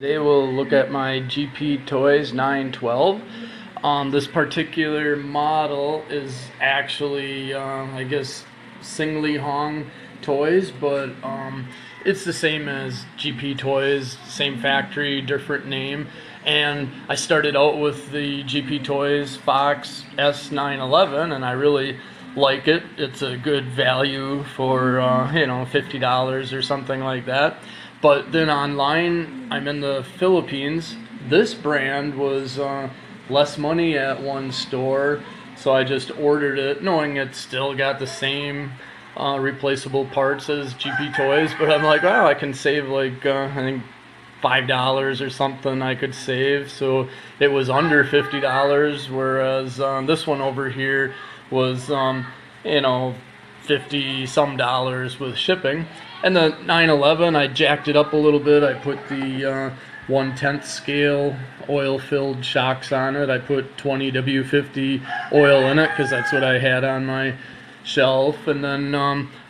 Today we'll look at my GP Toys 912. This particular model is actually, I guess, Xinlehong toys, but it's the same as GP Toys, same factory, different name. And I started out with the GP Toys Fox S911, and I really like it. It's a good value for $50 or something like that. But then online, I'm in the Philippines. This brand was less money at one store, so I just ordered it, knowing it still got the same replaceable parts as GP Toys. But I'm like, wow, I can save like I think $5 or something I could save. So it was under $50, whereas this one over here was 50 some dollars with shipping. And the 911, I jacked it up a little bit. I put the 1/10 scale oil filled shocks on it. I put 20 W50 oil in it because that's what I had on my shelf. And then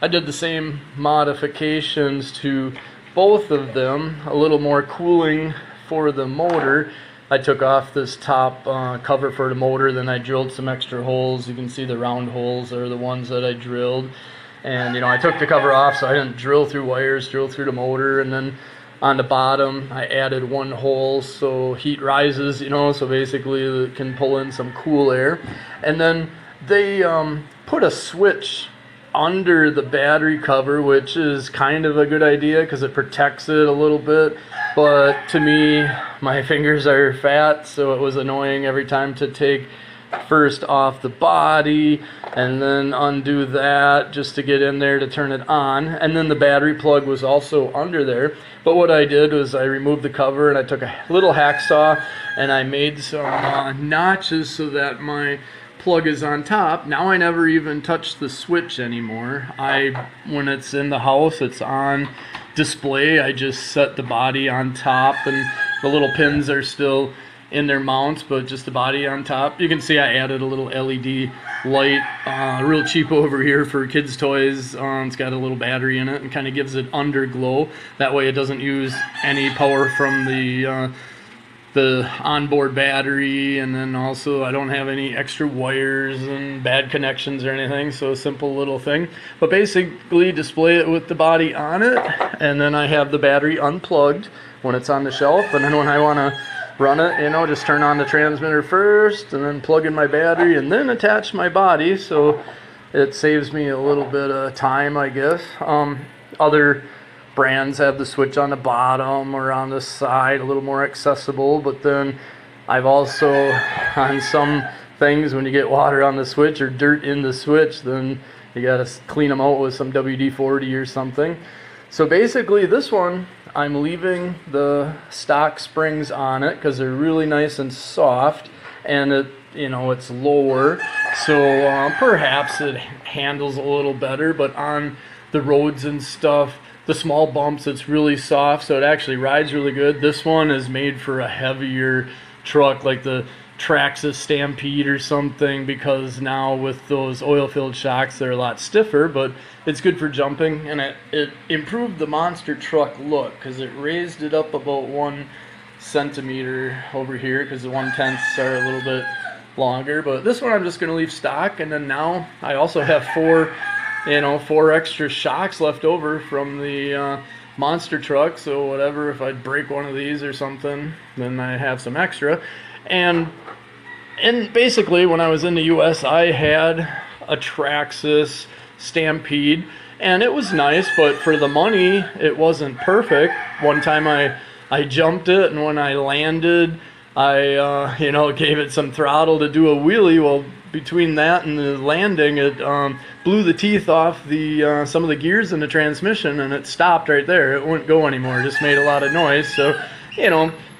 I did the same modifications to both of them, a little more cooling for the motor. I took off this top cover for the motor, then I drilled some extra holes. You can see the round holes are the ones that I drilled. And I took the cover off so I didn't drill through wires, drill through the motor. And then on the bottom I added one hole so heat rises, so basically it can pull in some cool air. And then they put a switch under the battery cover, which is kind of a good idea because it protects it a little bit. But to me, my fingers are fat, so it was annoying every time to take first off the body and then undo that just to get in there to turn it on. And then the battery plug was also under there. But what I did was I removed the cover and I took a little hacksaw and I made some notches so that my plug is on top. Now I never even touch the switch anymore. When it's in the house, it's on display. I just set the body on top and the little pins are still in their mounts, but just the body on top. You can see I added a little LED light, real cheap over here for kids' toys. It's got a little battery in it and kind of gives it underglow. That way it doesn't use any power from the onboard battery, and then also I don't have any extra wires and bad connections or anything, so a simple little thing. But basically display it with the body on it, and then I have the battery unplugged when it's on the shelf, and then when I want to run it, just turn on the transmitter first and then plug in my battery and then attach my body, so it saves me a little bit of time, I guess. Other brands have the switch on the bottom or on the side, a little more accessible. But then I've also, on some things, when you get water on the switch or dirt in the switch, then you got to clean them out with some WD-40 or something. So basically this one, I'm leaving the stock springs on it because they're really nice and soft, and it's lower, so perhaps it handles a little better. But on the roads and stuff, the small bumps, it's really soft, so it actually rides really good. This one is made for a heavier truck like the Traxxas Stampede or something, because now with those oil-filled shocks they're a lot stiffer, but it's good for jumping. And it improved the monster truck look because it raised it up about 1 centimeter over here because the 1/10s are a little bit longer. But this one I'm just going to leave stock, and then now I also have four extra shocks left over from the monster truck, so whatever, if I break one of these or something, then I have some extra. And basically when I was in the US, I had a Traxxas Stampede, and it was nice, but for the money it wasn't perfect. One time I jumped it, and when I landed, I gave it some throttle to do a wheelie. Well, between that and the landing, it blew the teeth off the some of the gears in the transmission, and it stopped right there. It wouldn't go anymore. It just made a lot of noise. So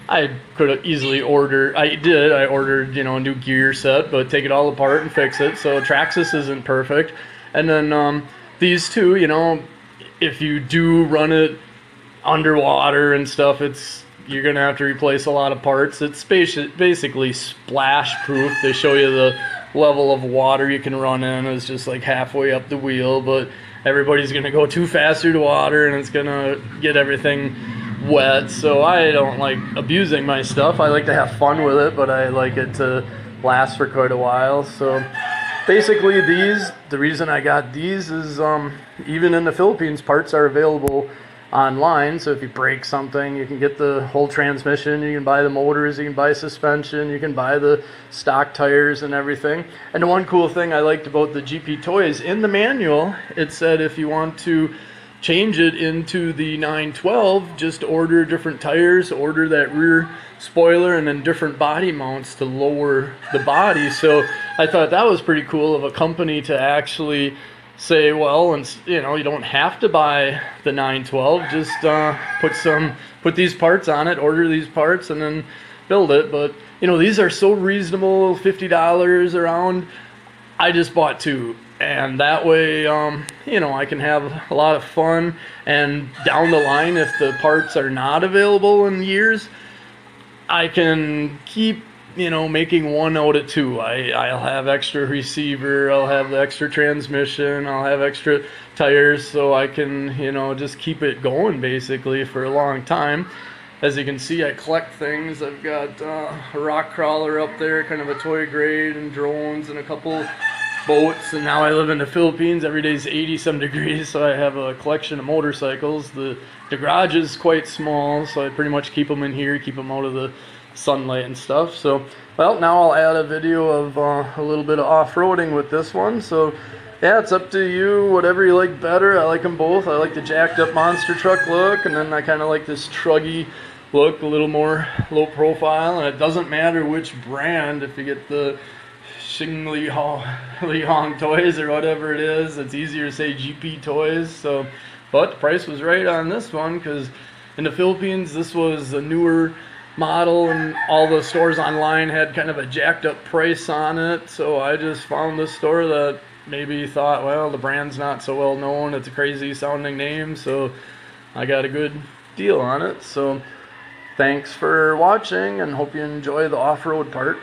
I could have easily ordered, I ordered, a new gear set, but take it all apart and fix it. So Traxxas isn't perfect. And then these two, if you do run it underwater and stuff, you're going to have to replace a lot of parts. It's basically splash proof. They show you the level of water you can run in is just like halfway up the wheel, but everybody's going to go too fast through the water, and it's going to get everything wet, so I don't like abusing my stuff. I like to have fun with it, but I like it to last for quite a while. So basically the reason I got these is even in the Philippines, parts are available online. So if you break something, you can get the whole transmission, you can buy the motors, you can buy suspension, you can buy the stock tires and everything. And the one cool thing I liked about the GP Toys, in the manual it said if you want to change it into the 912, just order different tires, order that rear spoiler, and then different body mounts to lower the body. So I thought that was pretty cool of a company to actually say, well, and you know, you don't have to buy the 912, just put these parts on it, order these parts, and then build it. But you know, these are so reasonable, $50 around. I just bought two, and that way, you know, I can have a lot of fun. And down the line, if the parts are not available in years, I can keep, you know, making one out of two. I'll have extra receiver, I'll have the extra transmission, I'll have extra tires, so I can, you know, just keep it going basically for a long time. As you can see, I collect things. I've got a rock crawler up there, kind of a toy grade, and drones, and a couple boats. And now I live in the Philippines. Every day is 80-some degrees, so I have a collection of motorcycles. The garage is quite small, so I pretty much keep them in here, keep them out of the sunlight and stuff. So, well, now I'll add a video of a little bit of off-roading with this one. So yeah, it's up to you, whatever you like better. I like them both. I like the jacked up monster truck look, and then I kind of like this truggy look, a little more low profile. And it doesn't matter which brand, if you get the Xinlehong Toys or whatever it is, it's easier to say GP Toys. So, but the price was right on this one, because in the Philippines this was a newer model, and all the stores online had kind of a jacked up price on it. So I just found this store that maybe thought, well, the brand's not so well known, it's a crazy sounding name, so I got a good deal on it. So thanks for watching, and hope you enjoy the off-road part.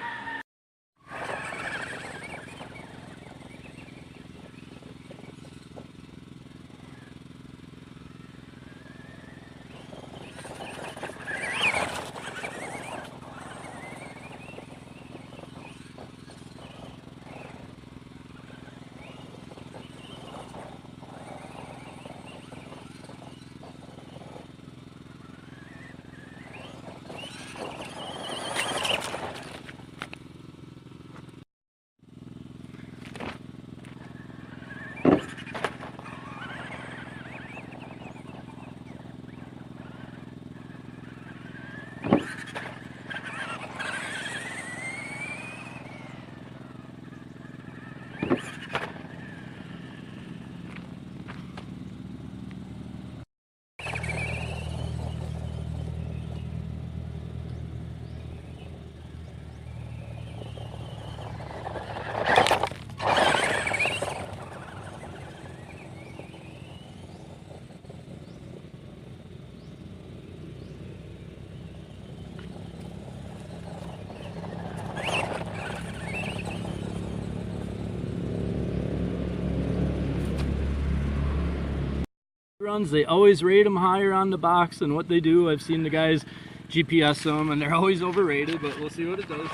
Runs, they always rate them higher on the box than what they do. I've seen the guys GPS them, and they're always overrated, but we'll see what it does.